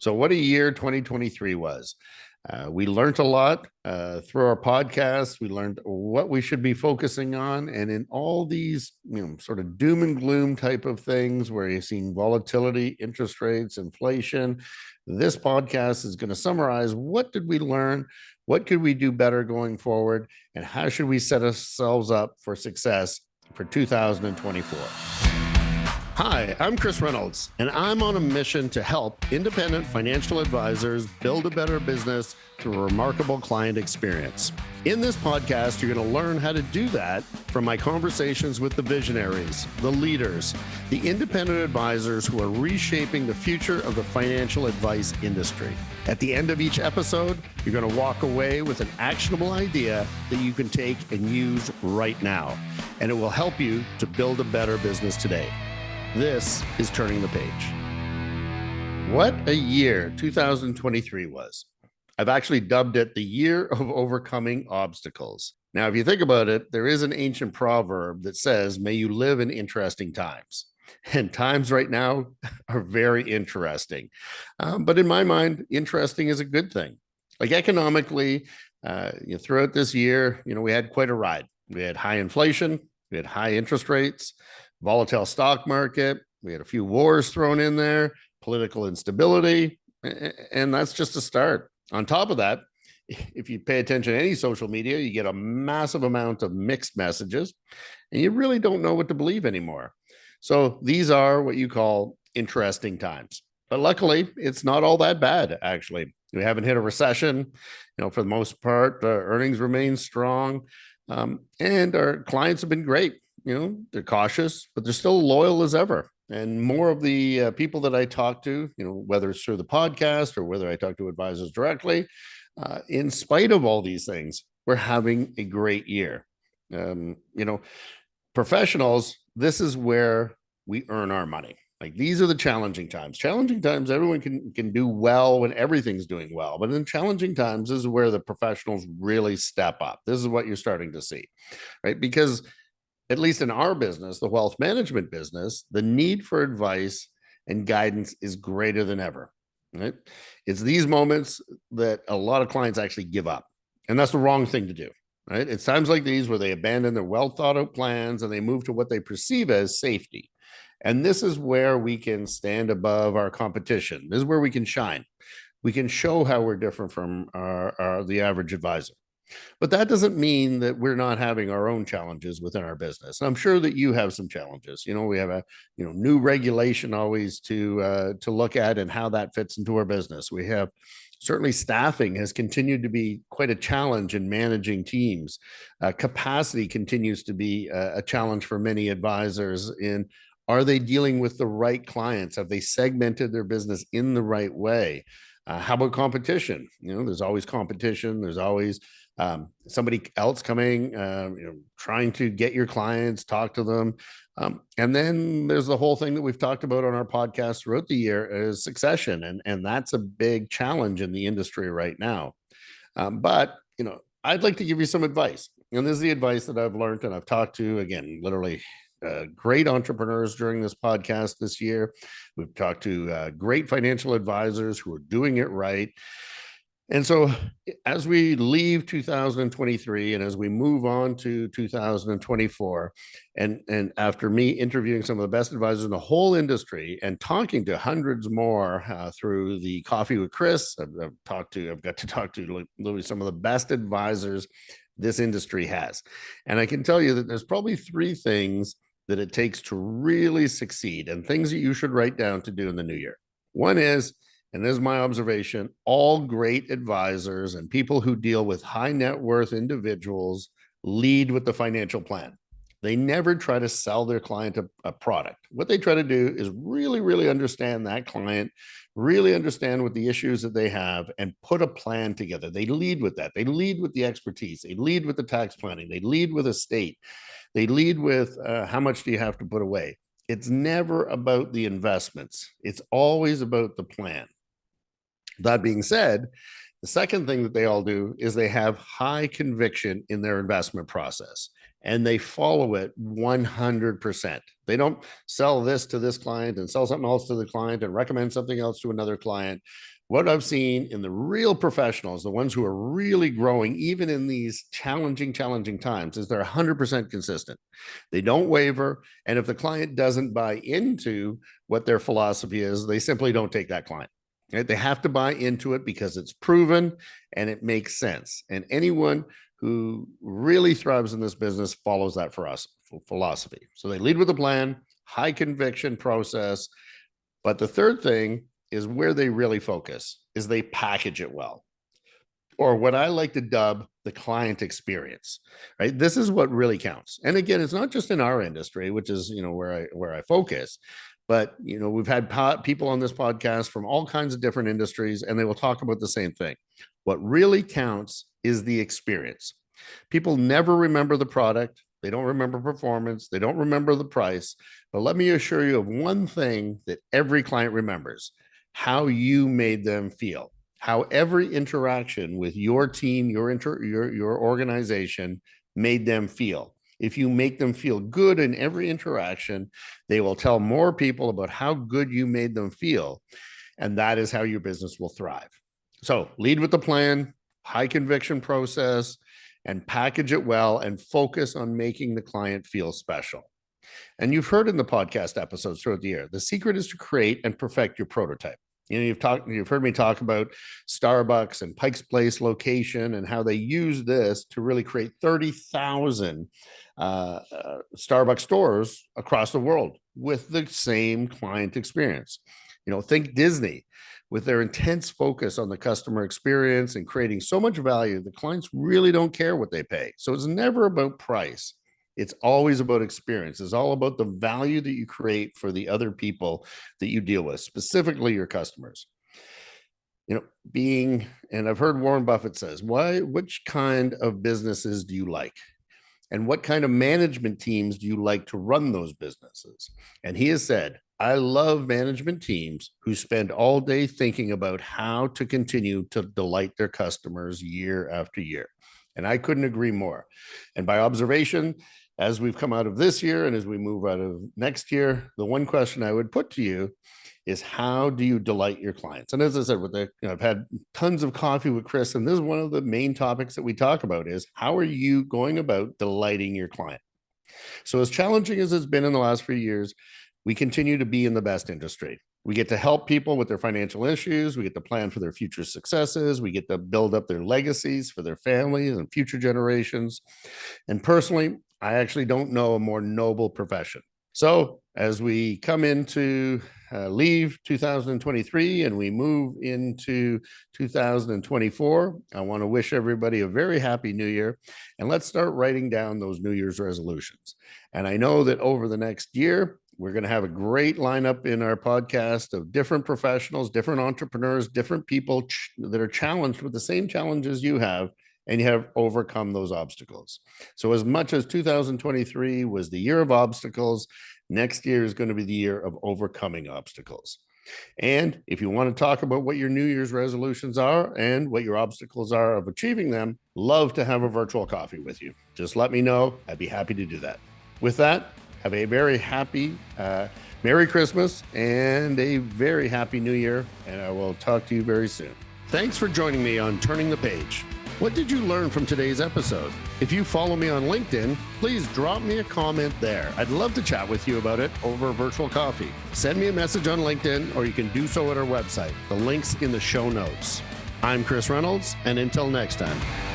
So, what a year 2023 was. We learned a lot through our podcast. We learned what we should be focusing on. And in all these, sort of doom and gloom type of things where you're seeing volatility, interest rates, inflation, this podcast is going to summarize what did we learn? What could we do better going forward? And how should we set ourselves up for success for 2024? Hi, I'm Chris Reynolds, and I'm on a mission to help independent financial advisors build a better business through a remarkable client experience. In this podcast, you're going to learn how to do that from my conversations with the visionaries, the leaders, the independent advisors who are reshaping the future of the financial advice industry. At the end of each episode, you're going to walk away with an actionable idea that you can take and use right now, and it will help you to build a better business today. This is Turning the Page. What a year 2023 was. I've actually dubbed it the year of overcoming obstacles. Now, if you think about it, there is an ancient proverb that says, may you live in interesting times. And times right now are very interesting. But in my mind, interesting is a good thing. Like economically, throughout this year, we had quite a ride. We had high inflation, we had high interest rates, volatile stock market. We had a few wars thrown in there, political instability, and that's just a start. On top of that, if you pay attention to any social media, you get a massive amount of mixed messages, and you really don't know what to believe anymore. So these are what you call interesting times. But luckily, it's not all that bad, actually. We haven't hit a recession. For the most part, earnings remain strong, and our clients have been great. They're cautious, but they're still loyal as ever. And more of the people that I talk to, whether it's through the podcast or whether I talk to advisors directly, in spite of all these things, we're having a great year. Professionals, this is where we earn our money. Like these are the challenging times. Challenging times, everyone can do well when everything's doing well. But in challenging times, this is where the professionals really step up. This is what you're starting to see, right? Because at least in our business, the wealth management business, the need for advice and guidance is greater than ever. Right? It's these moments that a lot of clients actually give up. And that's the wrong thing to do. Right? It's times like these where they abandon their well thought out plans and they move to what they perceive as safety. And this is where we can stand above our competition. This is where we can shine. We can show how we're different from the average advisor. But that doesn't mean that we're not having our own challenges within our business. And I'm sure that you have some challenges. We have a new regulation always to look at and how that fits into our business. We have certainly staffing has continued to be quite a challenge in managing teams. Capacity continues to be a challenge for many advisors in are they dealing with the right clients? Have they segmented their business in the right way? How about competition? There's always competition. There's always somebody else coming, trying to get your clients, talk to them. And then there's the whole thing that we've talked about on our podcast throughout the year is succession. And that's a big challenge in the industry right now. But I'd like to give you some advice. And this is the advice that I've learned and I've talked to, again, literally great entrepreneurs during this podcast this year. We've talked to great financial advisors who are doing it right. And so as we leave 2023 and as we move on to 2024, and after me interviewing some of the best advisors in the whole industry and talking to hundreds more through the Coffee with Chris, I've got to talk to literally some of the best advisors this industry has. And I can tell you that there's probably three things that it takes to really succeed and things that you should write down to do in the new year. One is, and this is my observation, all great advisors and people who deal with high net worth individuals lead with the financial plan. They never try to sell their client a product. What they try to do is really, really understand that client, really understand what the issues that they have, and put a plan together. They lead with that. They lead with the expertise. They lead with the tax planning. They lead with estate. They lead with how much do you have to put away. It's never about the investments. It's always about the plan. That being said, the second thing that they all do is they have high conviction in their investment process. and they follow it 100%. They don't sell this to this client and sell something else to the client and recommend something else to another client. What I've seen in the real professionals, the ones who are really growing, even in these challenging times, is they're 100% consistent. They don't waver. And if the client doesn't buy into what their philosophy is, they simply don't take that client. Right? They have to buy into it because it's proven and it makes sense. And anyone who really thrives in this business follows that for us philosophy. So they lead with a plan, high conviction process. But the third thing is where they really focus is they package it well, or what I like to dub the client experience, right? This is what really counts. And again, it's not just in our industry, which is, where I focus, but, we've had people on this podcast from all kinds of different industries, and they will talk about the same thing. What really counts is the experience. People never remember the product. They don't remember performance. They don't remember the price. But let me assure you of one thing that every client remembers: how you made them feel, how every interaction with your team, your organization made them feel. If you make them feel good in every interaction, they will tell more people about how good you made them feel. And that is how your business will thrive. So lead with the plan, high conviction process, and package it well, and focus on making the client feel special. And you've heard in the podcast episodes throughout the year, the secret is to create and perfect your prototype. You've heard me talk about Starbucks and Pike's Place location and how they use this to really create 30,000 Starbucks stores across the world with the same client experience. Think Disney, with their intense focus on the customer experience and creating so much value, the clients really don't care what they pay. So it's never about price. It's always about experience. It's all about the value that you create for the other people that you deal with, specifically your customers. And I've heard Warren Buffett says, which kind of businesses do you like? And what kind of management teams do you like to run those businesses? And he has said, I love management teams who spend all day thinking about how to continue to delight their customers year after year. And I couldn't agree more. And by observation, as we've come out of this year and as we move out of next year, the one question I would put to you is, how do you delight your clients? And as I said, I've had tons of coffee with Chris, and this is one of the main topics that we talk about is, how are you going about delighting your client? So as challenging as it's been in the last few years, we continue to be in the best industry. We get to help people with their financial issues. We get to plan for their future successes. We get to build up their legacies for their families and future generations. And personally, I actually don't know a more noble profession. So as we come into leave 2023 and we move into 2024, I want to wish everybody a very happy new year. And let's start writing down those New Year's resolutions. And I know that over the next year, we're going to have a great lineup in our podcast of different professionals, different entrepreneurs, different people that are challenged with the same challenges you have, and you have overcome those obstacles. So as much as 2023 was the year of obstacles, next year is going to be the year of overcoming obstacles. And if you want to talk about what your New Year's resolutions are and what your obstacles are of achieving them, love to have a virtual coffee with you. Just let me know. I'd be happy to do that. With that, have a very happy Merry Christmas and a very happy New Year, and I will talk to you very soon. Thanks for joining me on Turning the Page. What did you learn from today's episode? If you follow me on LinkedIn, please drop me a comment there. I'd love to chat with you about it over virtual coffee. Send me a message on LinkedIn, or you can do so at our website. The link's in the show notes. I'm Chris Reynolds, and until next time.